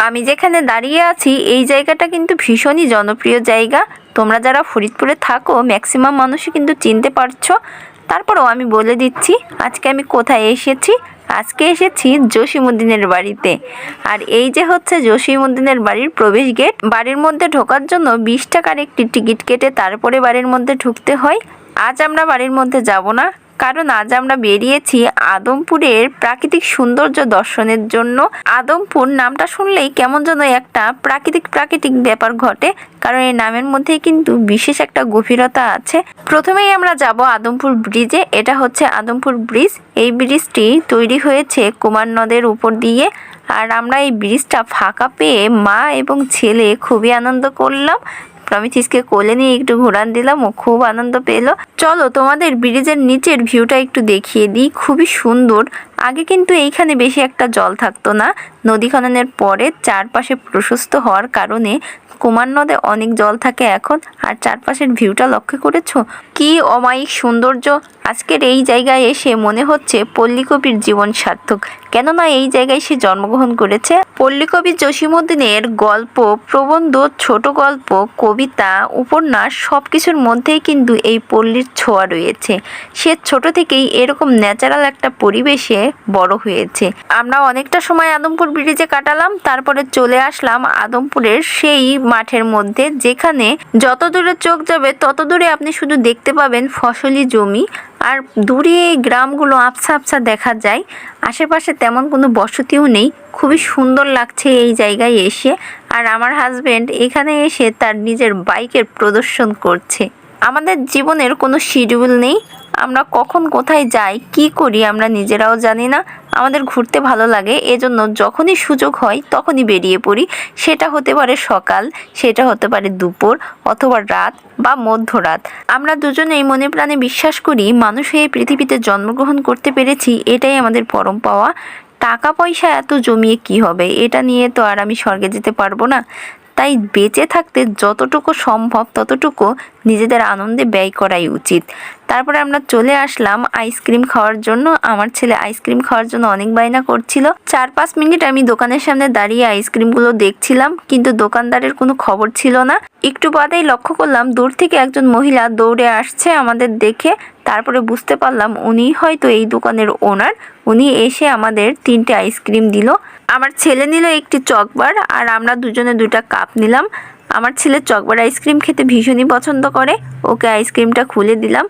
আমি যেখানে দাঁড়িয়ে আছি এই জায়গাটা কিন্তু ভীষণই জনপ্রিয় জায়গা। তোমরা যারা ফরিদপুরে থাকো ম্যাক্সিমাম মানুষই কিন্তু চিনতে পারছো। তারপরেও আমি বলে দিচ্ছি আজকে আমি কোথায় এসেছি। আজকে এসেছি জসিমউদ্দিনের বাড়িতে। আর এই যে হচ্ছে জসিমউদ্দিনের বাড়ির প্রবেশ গেট। বাড়ির মধ্যে ঢোকার জন্য 20 টাকার একটি টিকিট কেটে তারপরে বাড়ির মধ্যে ঢুকতে হয়। আজ আমরা বাড়ির মধ্যে যাব না, কারণ আজ আমরা বেরিয়েছি আদমপুরের প্রাকৃতিক সৌন্দর্য দর্শনের জন্য। আদমপুর নামটা শুনলেই কেমন যেন একটা প্রাকৃতিক ব্যাপার ঘটে, কারণ এই নামের মধ্যেই কিন্তু বিশেষ একটা গভীরতা আছে। প্রথমেই আমরা যাব আদমপুর ব্রিজে। এটা হচ্ছে আদমপুর ব্রিজ। এই ব্রিজটি তৈরি হয়েছে কুমার নদের উপর দিয়ে। আর আমরা এই ব্রিজটা ফাঁকা পেয়ে মা এবং ছেলে খুবই আনন্দ করলাম। প্রমিথিসকে কোলে নিয়ে একটু ঘোরান দিলাম, ও খুব আনন্দ পেল। চলো তোমাদের ব্রিজের নিচের ভিউটা একটু দেখিয়ে দিই, খুবই সুন্দর। আগে কিন্তু এইখানে বেশি একটা জল থাকতো না। নদী খননের পরে চারপাশে প্রশস্ত হওয়ার কারণে কুমার নদে অনেক জল থাকে এখন। আর চারপাশের ভিউটা লক্ষ্য করেছো, কি অমায়িক সৌন্দর্য। আজকের এই জায়গায় এসে মনে হচ্ছে পল্লীকবির জীবন সার্থক, কেননা এই জায়গায় সে জন্মগ্রহণ করেছে। পল্লীকবি জসিমউদ্দিনের গল্প, প্রবন্ধ, ছোট গল্প, কবিতা, উপন্যাস সবকিছুর মধ্যেই কিন্তু এই পল্লীর ছোঁয়া রয়েছে। সে ছোট থেকেই এরকম ন্যাচারাল একটা পরিবেশে বড় হয়েছে। আমরা অনেকটা সময় আদমপুর ব্রিজে কাটালাম, তারপরে চলে আসলাম আদমপুরের সেই মাঠের মধ্যে, যেখানে যত দূরে চোখ যাবে তত দূরে আপনি শুধু দেখতে পাবেন ফসলি জমি। আর দূরে গ্রামগুলো আবছা আবছা দেখা যায়। আশেপাশে তেমন কোনো বসতিও নেই। খুবই সুন্দর লাগছে এই জায়গায় এসে। আর আমার হাজবেন্ড এখানে এসে তার নিজের বাইকের প্রদর্শন করছে। আমাদের জীবনের কোনো শিডিউল নেই, আমরা কখন কোথায় যাই কি করি আমরা নিজেরাও জানি না। আমাদের ঘুরতে ভালো লাগে, এজন্য যখনই সুযোগ হয় তখনই বেরিয়ে পড়ি। সেটা হতে পারে সকাল, সেটা হতে পারে দুপুর, অথবা রাত বা মধ্যরাত। আমরা দুজনেই মনে প্রাণে বিশ্বাস করি মানুষ হয়ে পৃথিবীতে জন্মগ্রহণ করতে পেরেছি, এটাই আমাদের পরম পাওয়া। টাকা পয়সা এত জমিয়ে কি হবে, এটা নিয়ে তো আর আমি স্বর্গে যেতে পারবো না। তাই বেঁচে থাকতে যতটুকু সম্ভব ততটুকু নিজেদের আনন্দে ব্যয় করাই উচিত। তারপরে আমরা চলে আসলাম আইসক্রিম খাওয়ার জন্য। আমার ছেলে আইসক্রিম খাওয়ার জন্য অনেক বায়না করছিল। 4-5 মিনিট আমি দোকানের সামনে দাঁড়িয়ে আইসক্রিমগুলো দেখছিলাম, কিন্তু দোকানদারের কোনো খবর ছিল না। একটু বাদেই লক্ষ্য করলাম দূর থেকে একজন মহিলা দৌড়ে আসছে আমাদের দেখে। তারপরে বুঝতে পারলাম উনি হয়তো এই দোকানের ওনার। উনি এসে আমাদের 3টে আইসক্রিম দিল। আমার ছেলে নিল একটি চকবার, আর আমরা দুজনে 2টা কাপ নিলাম। আমার ছেলে চকবার আইসক্রিম খেতে ভীষণই পছন্দ করে। ওকে আইসক্রিমটা খুলে দিলাম।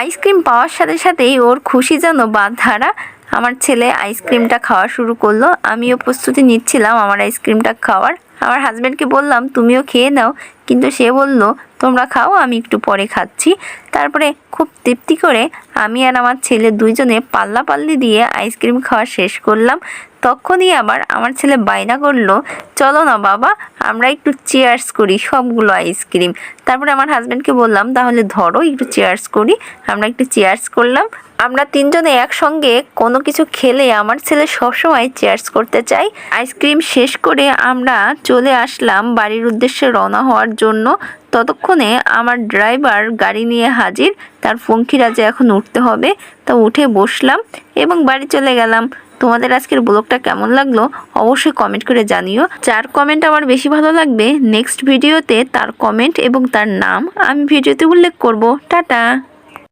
আইসক্রিম পাওয়ার সাথে সাথেই ওর খুশি যেন বাঁধা। আমার ছেলে আইসক্রিমটা খাওয়া শুরু করলো। আমিও প্রস্তুতি নিচ্ছিলাম আমার আইসক্রিমটা খাওয়ার। আমার হাজব্যান্ডকে বললাম তুমিও খেয়ে নাও, কিন্তু সে বলল তোমরা খাও, আমি একটু পরে খাচ্ছি। তারপরে খুব তৃপ্তি করে আমি আর আমার ছেলে দুইজনে পাল্লাপাল্লি দিয়ে আইসক্রিম খাওয়া শেষ করলাম। তখনই আবার আমার ছেলে বায়না করলো, চলো না বাবা আমরা একটু চেয়ার্স করি সবগুলো আইসক্রিম। তারপরে আমার হাজব্যান্ডকে বললাম তাহলে ধরো একটু চেয়ার্স করি। আমরা একটু চেয়ার্স করলাম। আমরা 3 জনে একসঙ্গে কোনো কিছু খেলে আমার ছেলে সবসময় চেয়ার্স করতে চাই। আইসক্রিম শেষ করে আমরা চলে আসলাম বাড়ির উদ্দেশ্যে রওনা হওয়ার জন্য। ততক্ষণে আমার ড্রাইভার গাড়ি নিয়ে হাজির। তার পঙ্খিরাজে এখন উঠতে হবে, তা উঠে বসলাম এবং বাড়ি চলে গেলাম। তোমাদের আজকের ব্লগটা কেমন লাগলো অবশ্যই কমেন্ট করে জানিও। যার কমেন্ট আমার বেশি ভালো লাগবে নেক্সট ভিডিওতে তার কমেন্ট এবং তার নাম আমি ভিডিওতে উল্লেখ করব। টাটা।